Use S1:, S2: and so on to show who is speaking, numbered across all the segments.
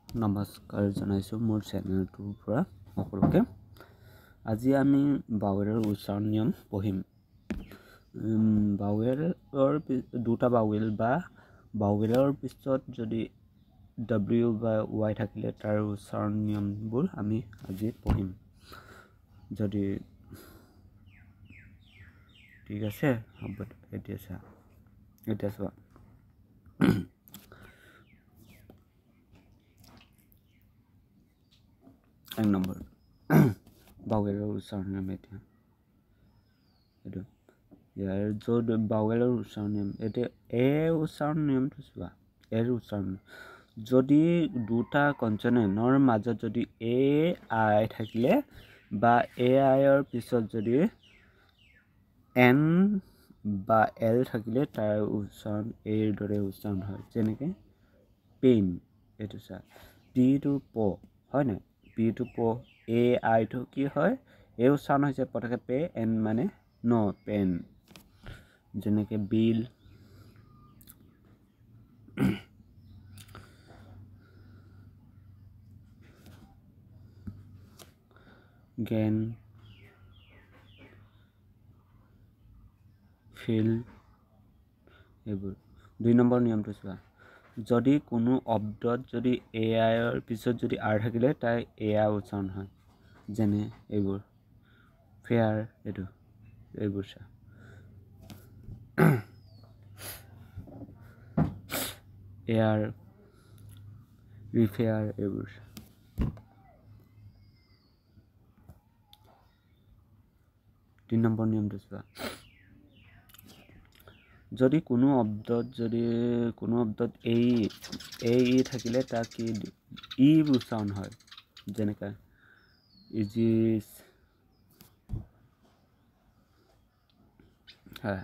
S1: নমস্কাৰ জনাইছোঁ মোৰ চেনেলটোৰ পৰা সকলোকে। আজি আমি বাৱেলৰ উচ্চাৰণ নিয়ম পঢ়িম। বাৱেলৰ দুটা বাৱেল বা বাৱেলৰ পিছত যদি W বা Y থাকিলে তাৰ উচ্চাৰণ নিয়মবোৰ আমি আজি পঢ়িম। যদি ঠিক আছে হ'ব, এতিয়া চোৱা এক নম্বৰ বাৱেলৰ উচ্চাৰণ নিয়ম। এতিয়া এইটো ইয়াৰ য'ত বাৱেলৰ উচ্চাৰণ নিয়ম, এতিয়া উচ্চাৰণ নিয়মটো চোৱা। উচ্চাৰণ যদি দুটা কনচনেণ্টৰ মাজত যদি আই থাকিলে বা আইৰ পিছত যদি এন বা এল থাকিলে তাৰ উচ্চাৰণ এইৰ দৰে উচ্চাৰণ হয়। যেনেকে পেইন, এইটো চা পিটো প হয় নাই, পিটো প, আইটো কি হয়, এই উচ্চাৰণ হৈছে পটকে পে, এন মানে ন, পেন। যেনেকে বিল, গেন, ফিল, এইবোৰ। 2 নম্বৰ নিয়মটো চোৱা। যদি কোনো শব্দত যদি আইৰ পিছত যদি আৰ থাকিলে তাৰ আই উচ্চাৰণ হয়। যেনে এইবোৰ ফেয়াৰ, এইবোৰ চা এয়াৰ, ৰিফেয়াৰ, এইবোৰ। 3 নম্বৰ নিয়মটো চোৱা। যদি কোনো শব্দত ই থাকিলে তাক কি ই উচ্চাৰণ হয়। যেনেকা ইজিছ, হয়।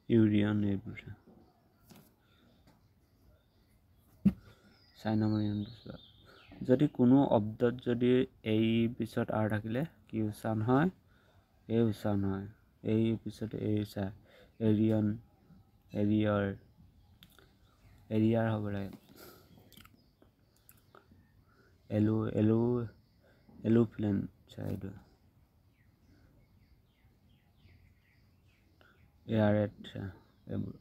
S1: ইউৰিয়ান, এইবোৰ। 4 নম্বৰ নিয়মটো চোৱা। যদি কোনো শব্দত যদি এই পিছত আৰ থাকিলে কি উচ্চাৰণ হয়, উচ্চাৰণ হয়। এই পিছত চা এৰিয়ন, এৰিয়াৰ হ'ব লাগে। এলোপ্লেন, চা এইটো এয়াৰেট, এইবোৰ।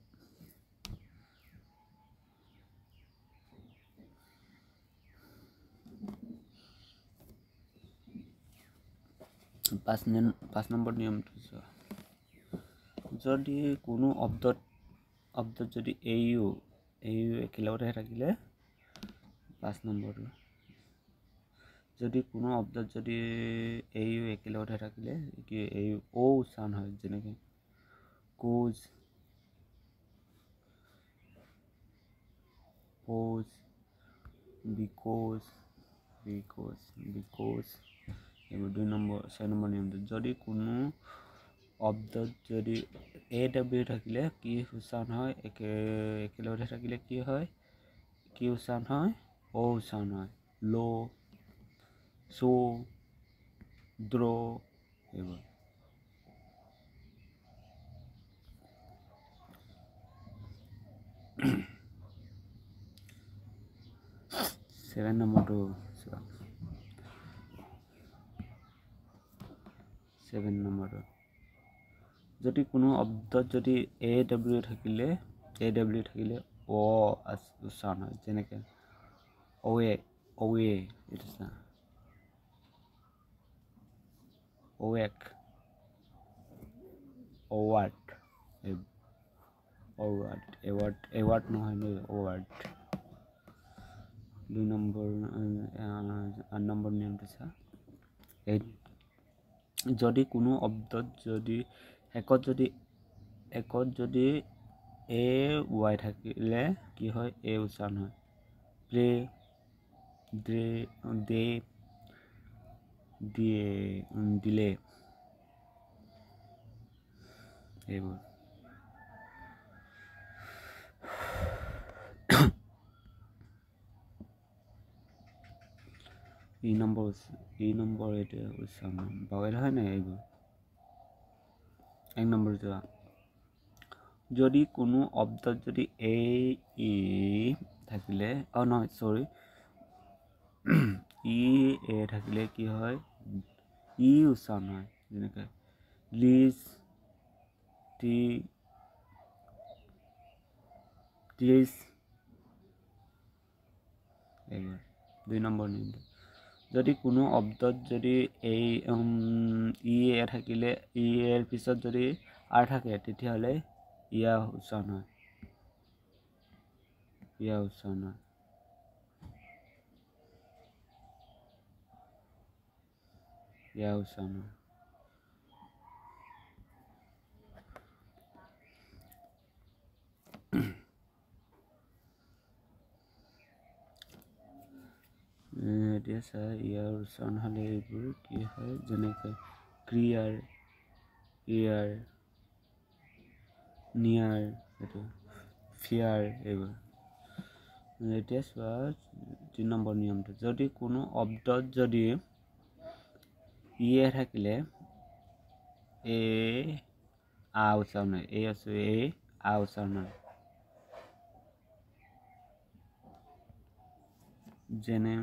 S1: 5 নম্বৰ নিয়মটো চোৱা। যদি কোনো শব্দত যদি এইও একেলগতেহে থাকিলে, 5 নম্বৰটো। যদি কোনো শব্দত যদি এইও একেলগতেহে থাকিলে কি ও উচ্চাৰণ হয়। যেনেকে কোজ, পোজ, বিকোজ, এইবোৰ 4 নম্বৰ নিয়মটো। যদি কোনো শব্দত যদি AW থাকিলে কি উচ্চাৰণ হয়, একেলগতে থাকিলে কি উচ্চাৰণ হয়, ও উচ্চাৰণ হয়। লো, চো, দ্ৰ, এইবোৰ। 7 নম্বৰটো চোৱা। 7 নম্বৰটো যদি কোনো শব্দত যদি AW থাকিলে ও উচ্চাৰণ হয়। যেনেকে অৱে, এইটো চা অৱেক, অৱাৰ্ড, এৱাৰ্ড নহয় দেই, অৱাৰ্ড। 8 নম্বৰ নিয়মটো চা। যদি কোনো শব্দত যদি একত যদি AY থাকিলে কি হয়, উচ্চাৰণ হয়। প্লে, দে, দিলে, এইবোৰ। 9 ই নম্বৰ এইটো উচ্চাৰণ নিয়ম বাৱেল হয় নাই এইবোৰ 1 নম্বৰ যোৱা যদি কোনো অব্দত যদি এ ই থাকিলে নহয় সৰি ই এ থাকিলে কি হয় ই উচ্চাৰণ হয় যেনেকৈ লিজ টিজ এইবোৰ 2 নম্বৰ নিয়মটো যদি কোনো অব্দত যদি এই ই এ থাকিলে ই এৰ পিছত যদি আৰ থাকে তেতিয়াহ'লে ইয়া উচ্চাৰণ হয় এতিয়া চাই ইয়াৰ উচ্চাৰণ হ'লে এইবোৰ কি হয় যেনেকৈ ক্ৰিয়াৰ ইয়াৰ নিয়াৰ এইটো ফিয়াৰ এইবোৰ এতিয়া চোৱা 3 নম্বৰ নিয়মটো যদি কোনো অব্দত যদি ই এ থাকিলে এ আ উচ্চাৰণ হয় এই আছে এ আ উচ্চাৰণ হয় যেনে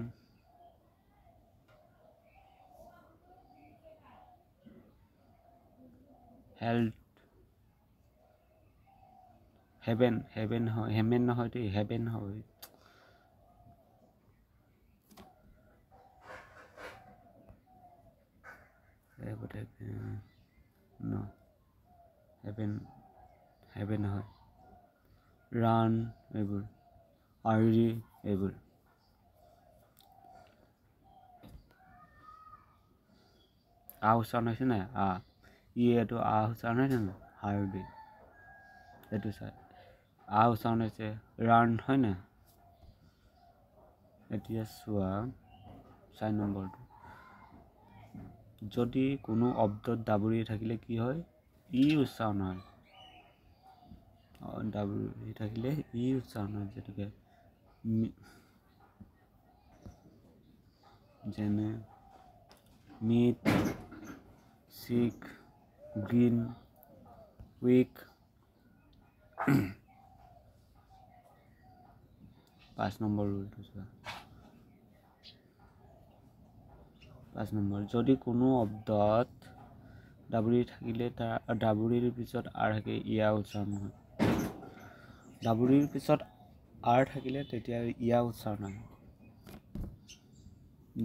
S1: হেল্থ হেভেন হয় হেমেন নহয় দেই হেভেন হয় হেভেন হয় ৰান এইবোৰ আৰি এইবোৰ আ উচ্চাৰণ হৈছে নাই ই এইটো আ উচ্চাৰণ হৈছে নাই হাৰ্ডি এইটো চাই আ উচ্চাৰণ হৈছে ৰান হয় নাই এতিয়া চোৱা 4 নম্বৰটো যদি কোনো অব্দত দাবুৰি থাকিলে কি হয় ই উচ্চাৰণ হয় দাবুৰি থাকিলে ই উচ্চাৰণ হয় যেনে মিট সিক গ্ৰীণ উইক 5 নম্বৰ ৰুলটো চোৱা 5 নম্বৰ যদি কোনো অব্দত দাবুৰি থাকিলে তাৰ দাবুৰিৰ পিছত আৰ থাকে ইয়া উচ্চাৰণ হয় দাবুৰিৰ পিছত আৰ থাকিলে তেতিয়া ইয়া উচ্চাৰণ হয়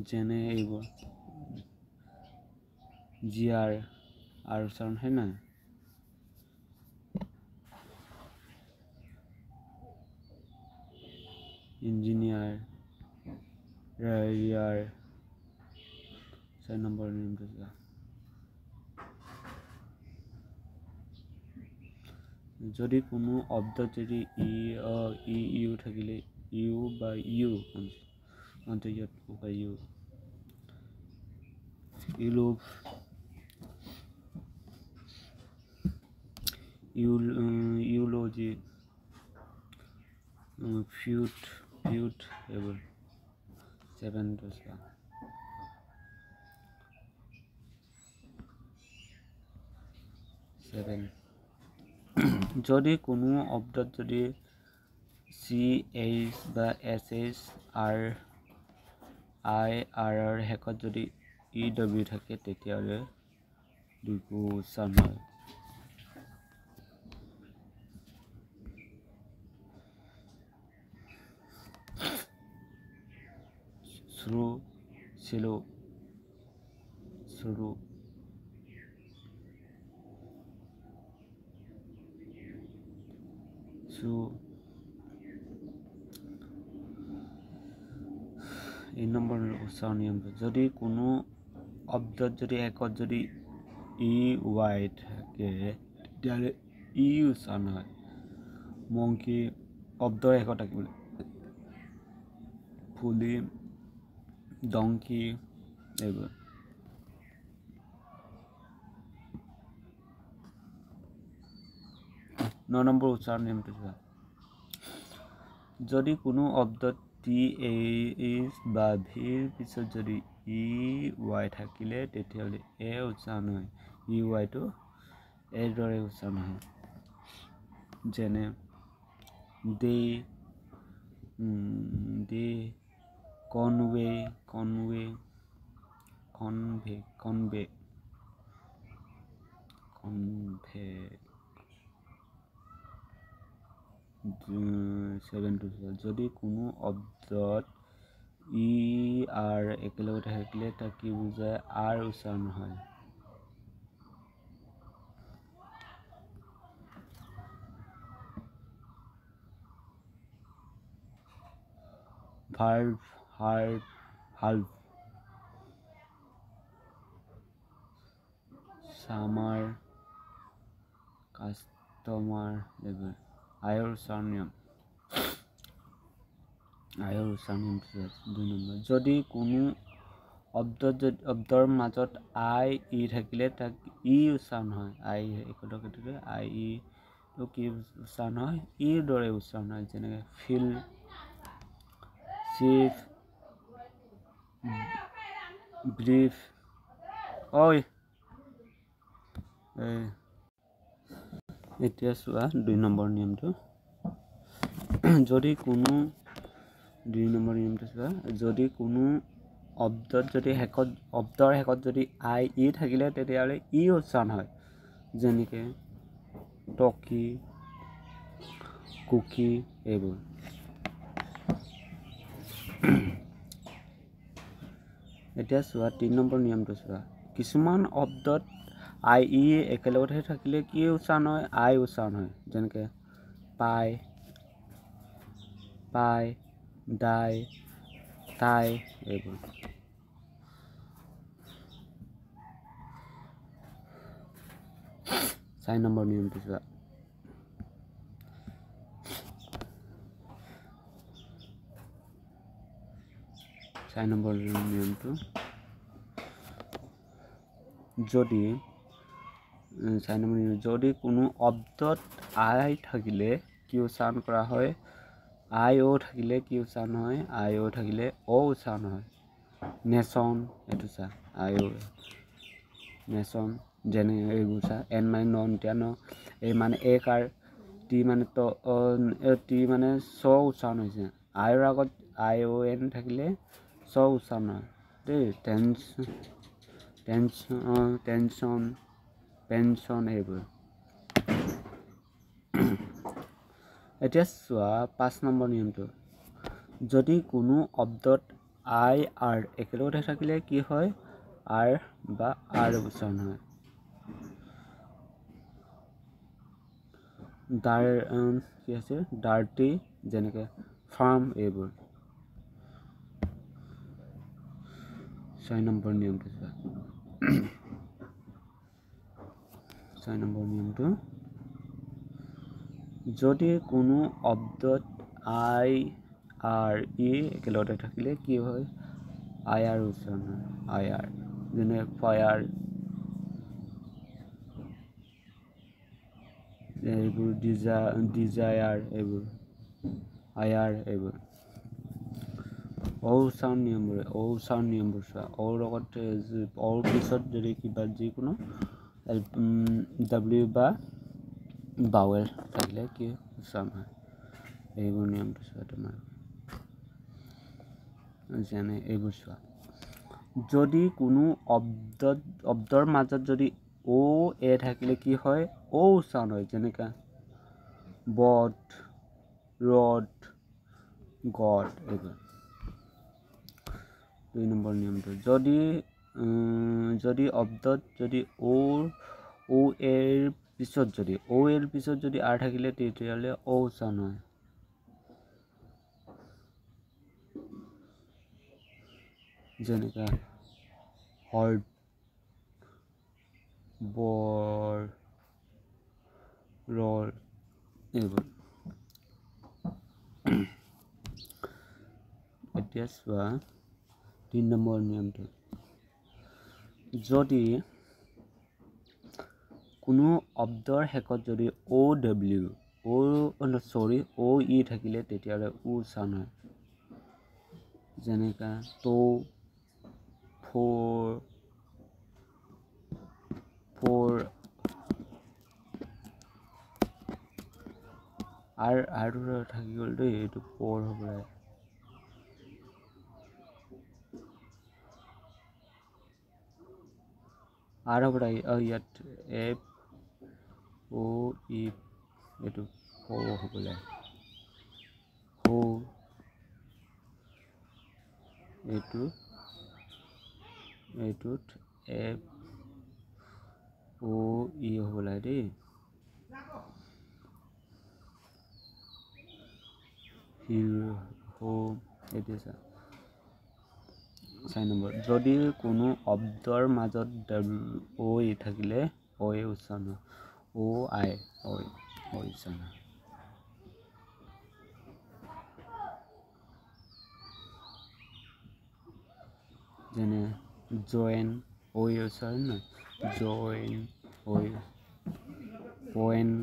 S1: যেনে এইবোৰ জিয়াৰ আৰ উচ্চাৰণ হয় নাই ইঞ্জিনিয়াৰ ইয়াৰ 4 নম্বৰ নিয়মটো চোৱা যদি কোনো অব্দত যদি ইউ থাকিলে ইউ বা ইউ ইউলজি ফিউট এইবোৰ 7টো চোৱা যদি কোনো অব্দত যদি চি এইচ বা S H R I R R শেষত যদি ই ডব্লিউ থাকে তেতিয়াহ'লে দুইকো উচ্চাৰণ হয় শ্ৰু চিলো শ্ৰু এই নম্বৰ উচ্চাৰণ নিয়মটো যদি কোনো অব্দত যদি একত যদি ই ৱাই থাকে তেতিয়াহ'লে ই উচ্চাৰণ হয় মংকি অব্দৰ একত থাকিবলৈ ফুলি ডংকি এইবোৰ 9 নম্বৰ উচ্চাৰণ নিয়মটো চোৱা যদি কোনো অব্দত টি এইচ বা ভিৰ পিছত যদি ই ৱাই থাকিলে তেতিয়াহ'লে এ উচ্চাৰণ হয় ই ৱাইটো এৰ দৰে উচ্চাৰণ হয় যেনে দে কনৱে কনভে 7 যদি কোনো অব্দত ই আৰ একেলগতে থাকিলে তাক কি বুজায় আৰ উচ্চাৰণ হয় ভাৰ্ব হাল্ভ সামাৰ কাষ্টমাৰ লেভেল আয়ৰ উচ্চাৰণ নিয়ম 2 নম্বৰ যদি কোনো অব্দৰ মাজত আই ই থাকিলে তাক ই উচ্চাৰণ হয় আই একেলগে আই ই তো কি উচ্চাৰণ হয় ইৰ দৰে উচ্চাৰণ হয় যেনেকৈ ফিল চিফ ব্ৰিফ এতিয়া চোৱা 2 নম্বৰ নিয়মটো যদি কোনো 2 নম্বৰ নিয়মটো চোৱা যদি কোনো অব্দৰ শেষত যদি আই ই থাকিলে তেতিয়াহ'লে ই উচ্চাৰণ হয় যেনেকৈ টকি কুকি এইবোৰ এতিয়া চোৱা 3 নম্বৰ নিয়মটো চোৱা কিছুমান অব্দত আই ই একেলগতে থাকিলে কি উচ্চাৰণ হয় আই উচ্চাৰণ হয় যেনেকৈ পাই দাই তাই এইবোৰ 4 নম্বৰ নিয়মটো চোৱা 4 নম্বৰ নিয়মটো যদি কোনো অব্দত আই থাকিলে কি উচ্চাৰণ কৰা হয় আই অ' থাকিলে কি উচ্চাৰণ হয় আই অ' থাকিলে অ উচ্চাৰণ হয় নেশ্যন এইটো চা আই অ' নেশ্যন যেনে এইবোৰ চা এন মানে নন এতিয়া ন এই মানে এ কাৰ টি মানে টি মানে চ উচ্চাৰণ হৈছে আইৰ আগত আই অ' এন থাকিলে চ উচ্চাৰণ হয় দেই টেনশ্যন পেনশ্যন এইবোৰ এতিয়া চোৱা 5 নম্বৰ নিয়মটো যদি কোনো অব্দত আই আৰ একেলগতে থাকিলে কি হয় আৰ বা আৰ উচ্চাৰণ হয় কি আছে ডাৰ্টি যেনেকৈ ফাৰ্ম এইবোৰ 6 নম্বৰ নিয়মটো চোৱা 6 নম্বৰ নিয়মটো যদি কোনো অব্দত আই আৰ ই একেলগতে থাকিলে কি হয় আই আৰ উচ্চাৰণ হয় আই আৰ যেনে ফায়াৰ এইবোৰ ডিজায়াৰ এইবোৰ আই আৰ এইবোৰ উচ্চাৰণ নিয়মবোৰ চোৱা অৰ লগত অৰ পিছত যদি কিবা যিকোনো ডাব্লিউ বা বাৱেল থাকিলে কি উচ্চাৰণ হয় এইবোৰ নিয়মটো চোৱা তোমাৰ যেনে এইবোৰ চোৱা যদি কোনো অব্দৰ মাজত যদি অ' এ থাকিলে কি হয় অ' উচ্চাৰণ হয় যেনেকৈ বট ৰড গড এইবোৰ 2 নম্বৰ নিয়মটো যদি অব্দত যদি অ' এৰ পিছত যদি আৰ থাকিলে তেতিয়াহ'লে অ উচ্চাৰণ হয় যেনেকৈ হৰ্ড বৰ ৰৰ এইবোৰ এতিয়া চোৱা 3 নম্বৰ নিয়মটো যদি কোনো অব্দৰ শেষত যদি অ' ই থাকিলে তেতিয়াহ'লে উ উচ্চাৰণ হয় যেনেকা তো ফ'ৰ আৰু থাকি গ'ল দেই এইটো 4 হ'ব লাগে আৰু হ'ব লাগে ইয়াত F O E এইটো 4 হ'ব লাগে এইটোত F O E হ'ব লাগে দেই এতিয়া 4 নম্বৰ যদি কোনো শব্দৰ মাজত ঐ থাকিলে ঐ উচ্চাৰণ ও আই ঐ উচ্চাৰণ যেনে জয়েন ঐ উচ্চাৰণ নহয় জয়েন ঐ পইণ্ট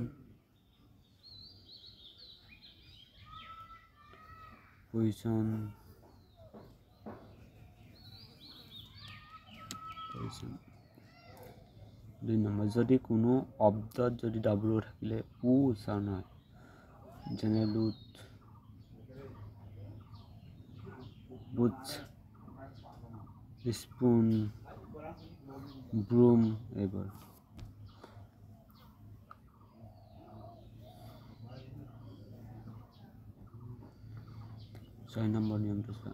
S1: পজিশ্যন 2 নম্বৰ যদি কোনো শব্দত যদি ডাব্লিউ থাকিলে উ উচ্চাৰণ হয় যেনে লুট বুটছ স্পুন ব্ৰুম এইবোৰ 6 নম্বৰ নিয়মটো চোৱা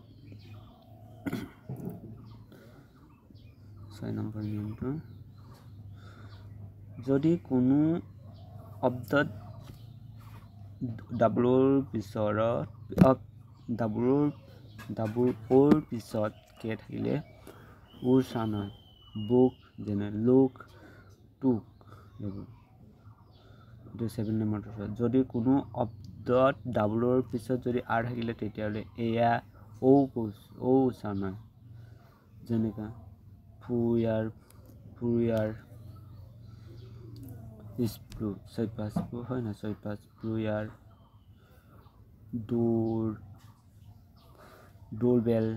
S1: 6 নম্বৰ নিয়মটো যদি কোনো শব্দত ডাব্লুৰ পিছত কে থাকিলে উচ্চাৰণ হয় বুক যেনে লোক টুক এইবোৰ 7 নম্বৰটো চোৱা যদি কোনো শব্দত ডাব্লুৰ পিছত যদি আৰ থাকিলে তেতিয়াহ'লে এয়া ঔ উচ্চাৰণ হয় যেনেকা ফুয়াৰ স্প্ৰু 4-5 স্প্ৰু হয় না 4-5 ফুয়াৰ ডোৰবেল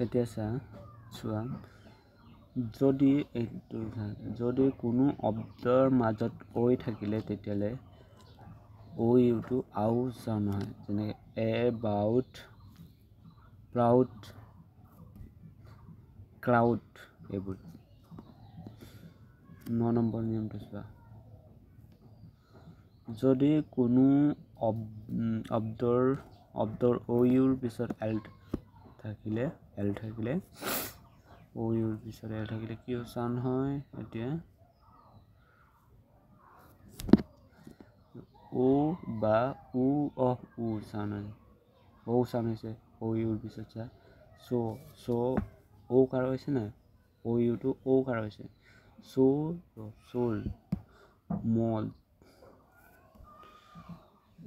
S1: এতিয়া চোৱা যদি কোনো শব্দৰ মাজত ঐ থাকিলে তেতিয়াহ'লে ঐ ইউটো আও উচ্চাৰণ হয় যেনেকৈ এবাউট প্ৰাউড ক্ৰাউড এইবোৰ 9 নম্বৰ নিয়মটো চোৱা যদি কোনো শব্দৰ ঐ ইউৰ পিছত এল থাকিলে ঐ ইউৰ পিছত এল থাকিলে কি উচ্চাৰণ হয় এতিয়া ও বা উ উচ্চাৰণ হয় উচ্চাৰণ হৈছে ঐ ইউৰ পিছত চা ঔ কাৰ হৈছে নাই ঐ ইউটো ঔ কাৰ হৈছে চোল মল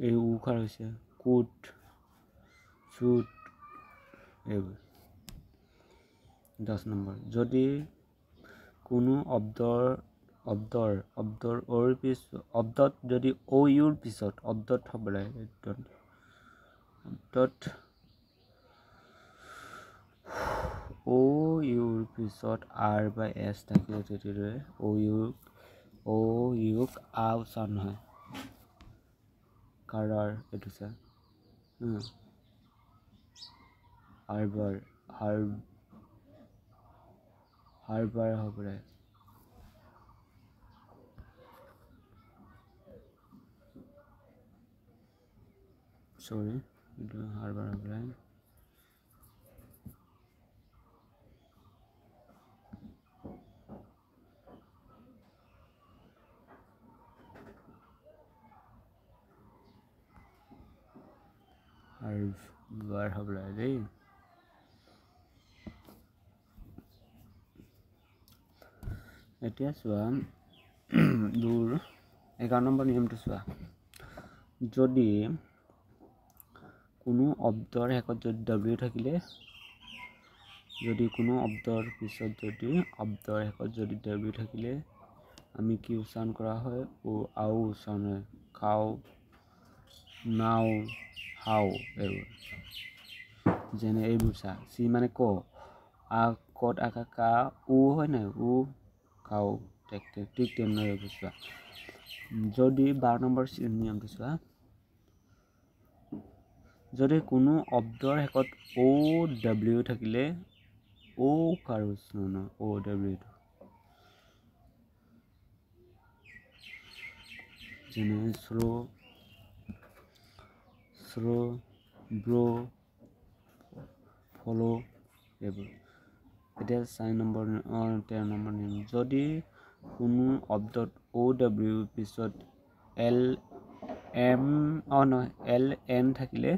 S1: এই উ কাৰ হৈছে কোট চুট এইবোৰ 10 নম্বৰ যদি কোনো শব্দত যদি ঐ ইউৰ পিছত শব্দত হ'ব লাগে ঐ ইউৰ পিছত আৰ বা এছ থাকিলে তেতিয়াহ'লে ঐ ইউক আ উচ্চাৰণ হয় কাৰাৰ এইটো চা হাৰবাৰ হ'ব লাগে এইটো হাৰবাৰ হ'ব লাগে হাৰবাৰ হ'ব লাগে দেই এতিয়া চোৱা 11 নম্বৰ নিয়মটো চোৱা যদি কোনো শব্দৰ শেষত যদি ডাব্লিউ থাকিলে যদি কোনো অব্দৰ পিছত যদি অব্দৰ শেষত যদি w থাকিলে আমি কি উচ্চাৰণ কৰা হয় আও উচ্চাৰণ হয় খাও নাও হাও এইবোৰ যেনে এইবোৰ চা চি মানে ক কত আকা কা উ হয় নাই উ খাও ঠিক তেনেদৰে বুজা যদি 12 নম্বৰ নিয়মটো চোৱা যদি কোনো অব্দৰ শেষত o w থাকিলে o কাৰ উচ্চাৰণ o w যেনে শ্ৰো ব্ৰো ফলো এইবোৰ এতিয়া 13 নম্বৰ নিয়ম যদি কোনো অব্দত o w পিছত l m নহয় l n থাকিলে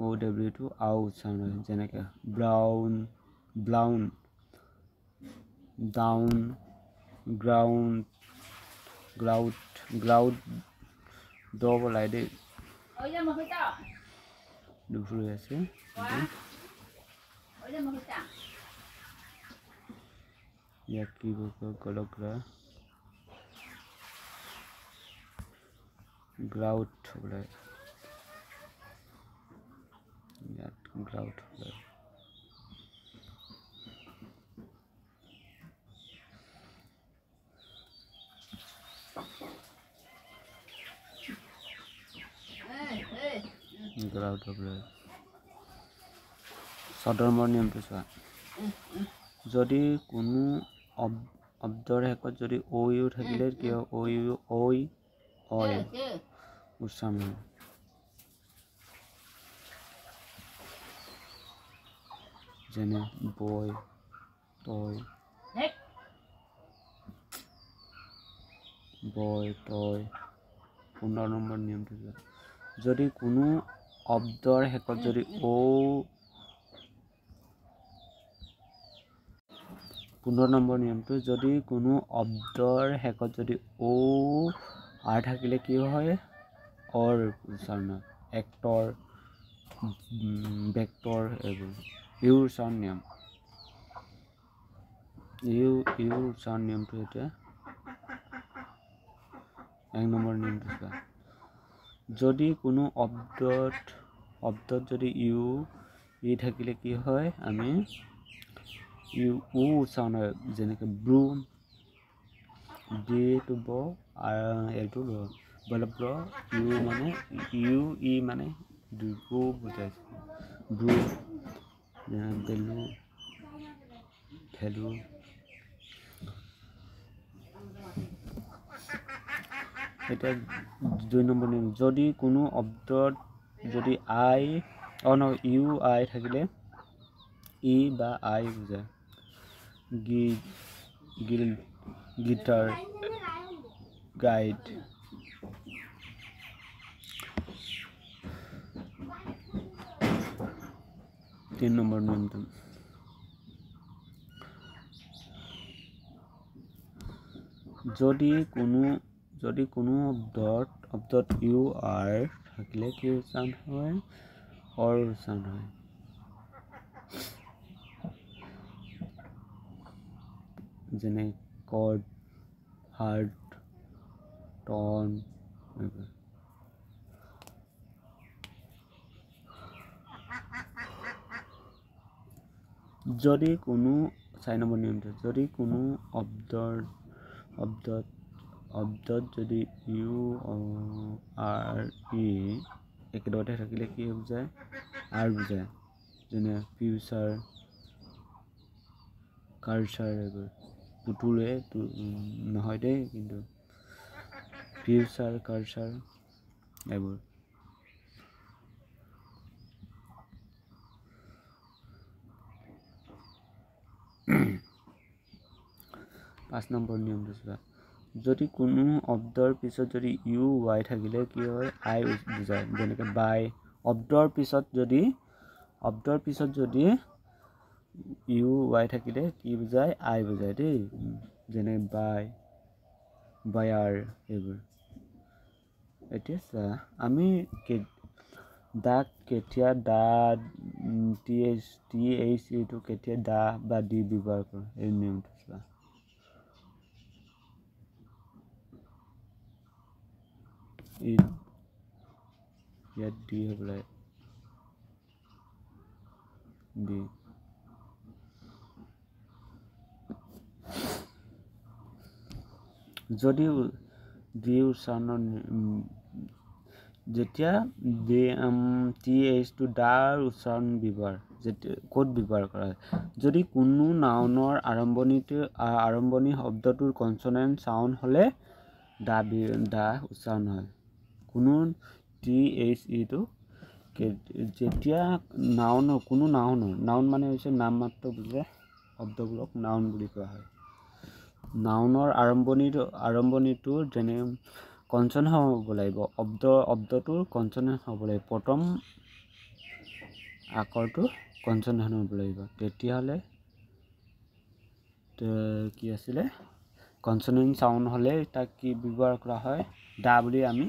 S1: o w টো আও উচ্চাৰণ হয় যেনেকৈ ব্ৰাউন ডাউন গ্ৰাউড দ বলাই দেই দুখৰি আছে ইয়াক কি গলগ্ৰা গ্ৰাউড বলাই ইয়াত গ্ৰাউড বলাই গ্ৰাউড বলাই 14 নম্বৰ নিয়মটো চোৱা যদি কোনো অব্দৰ শেষত যদি o u থাকিলে কিয় o u oi উচ্চাৰণ হয় যেনে বয় তয় 15 নম্বৰ নিয়মটো যদি কোনো অব্দৰ শেষত যদি o 15 নম্বৰ নিয়মটো যদি কোনো অব্দৰ শেষত যদি o r থাকিলে কি হয় অৰ উচ্চাৰণ হয় এক্টৰ ভেক্টৰ এইবোৰ ইউৰ উচ্চাৰণ নিয়ম ইউৰ উচ্চাৰণ নিয়মটো এতিয়া 1 নম্বৰ নিয়মটো চোৱা যদি কোনো অব্দত যদি ইউ ই থাকিলে কি হয় আমি ইউ উ উচ্চাৰণ হয় যেনেকৈ ব্ৰু ডি টু ব এইটো বলব্ৰ ইউ মানে ইউ ই মানে দুগু বুজাইছে ব্ৰু বেলু ভেলু এটা 2 নম্বৰ নিয়ম যদি কোনো অব্দত যদি আই ইউ আই থাকিলে ই বা আই বুজায় গিটাৰ গাইড 3 নম্বৰ নিয়মটো যদি কোনো অব্দত ইউ আৰ থাকিলে কি উচ্চাৰণ হয় অৰ উচ্চাৰণ হয় যেনে কৰ্ড হাৰ্ট টন যদি কোনো 4 নম্বৰ নিয়মটো যদি কোনো অব্দত যদি ইউ আৰ ই একেলগতে থাকিলে কি বুজায় আৰ বুজায় যেনে ফিউচাৰ কালচাৰ এইবোৰ পুতুলে নহয় দেই কিন্তু ফিউচাৰ কালচাৰ এইবোৰ 5 নম্বৰ নিয়মটো চোৱা যদি কোনো অব্দৰ পিছত যদি ইউ ৱাই থাকিলে কি হয় আই বুজায় যেনেকৈ বাই অব্দৰ পিছত যদি ইউ ৱাই থাকিলে কি বুজায় আই বুজায় দেই যেনে বায়াৰ এইবোৰ এতিয়া চা আমি দা কেতিয়া দা TH এইটো কেতিয়া দা বা দি ব্যৱহাৰ কৰে এই নিয়মটো চোৱা ইয়াত দি হ'ব লাগে দি যদি দি উচ্চাৰণৰ যেতিয়া TH টো দাৰ উচ্চাৰণ ব্যৱহাৰ ক'ত ব্যৱহাৰ কৰা হয় যদি কোনো নাউনৰ আৰম্ভণি শব্দটোৰ কনচনেণ্ট চাউণ্ড হ'লে দা উচ্চাৰণ হয় কোনো THE টো যেতিয়া কোনো নাউন মানে হৈছে নাম মাত্ৰ বুজে শব্দবোৰক নাউন বুলি কোৱা হয় নাউনৰ আৰম্ভণিটো যেনে কনচনেণ্ট হ'ব লাগিব শব্দটোৰ কনচনেণ্ট হ'ব লাগিব প্ৰথম আখৰটো কনচনেণ্ট হ'ব লাগিব তেতিয়াহ'লে কি আছিলে কনচনেণ্ট চাউণ্ড হ'লে তাক কি ব্যৱহাৰ কৰা হয় দা বুলি আমি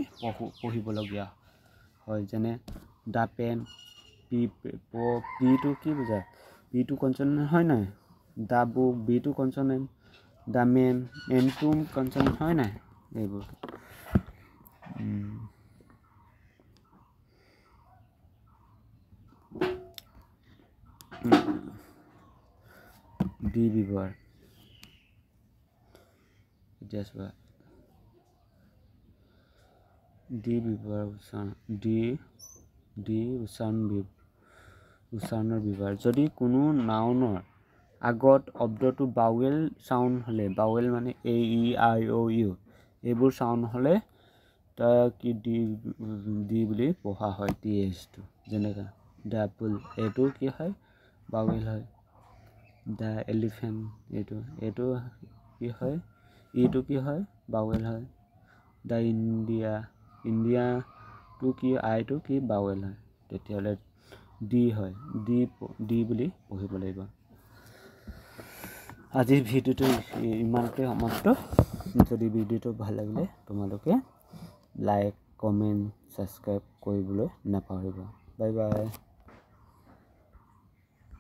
S1: পঢ়িবলগীয়া হয় যেনে দা পেন পিটো কি বুজায় পিটো কনচনেণ্ট হয় নাই দা বুক বিটো কনচনেণ্ট দা মেনটো কনচনেণ্ট হয় নাই এইবোৰ দি ব্যৱহাৰ এতিয়া চোৱা দি ব্যৱহাৰ উচ্চাৰণৰ ব্যৱহাৰ যদি কোনো নাউনৰ আগত শব্দটো বাৱেল চাউণ্ড হ'লে বাৱেল মানে AEIOU এইবোৰ চাউণ্ড হ'লে তাক কি দি বুলি পঢ়া হয় TH টো যেনেকৈ দ্য এপল এইটো কি হয় বাৱেল হয় দ্য এলিফেণ্ট এইটো কি হয় ইটো কি হয় বাৱেল হয় দ্য ইণ্ডিয়াটো কি আইটো কি বাৱেল হয় তেতিয়াহ'লে দি হয় দি বুলি পঢ়িব লাগিব আজিৰ ভিডিঅ'টো ইমানতে সমাপ্ত যদি ভিডিঅ'টো ভাল লাগিলে তোমালোকে লাইক কমেণ্ট ছাবস্ক্ৰাইব কৰিবলৈ নাপাহৰিবা বাই বাই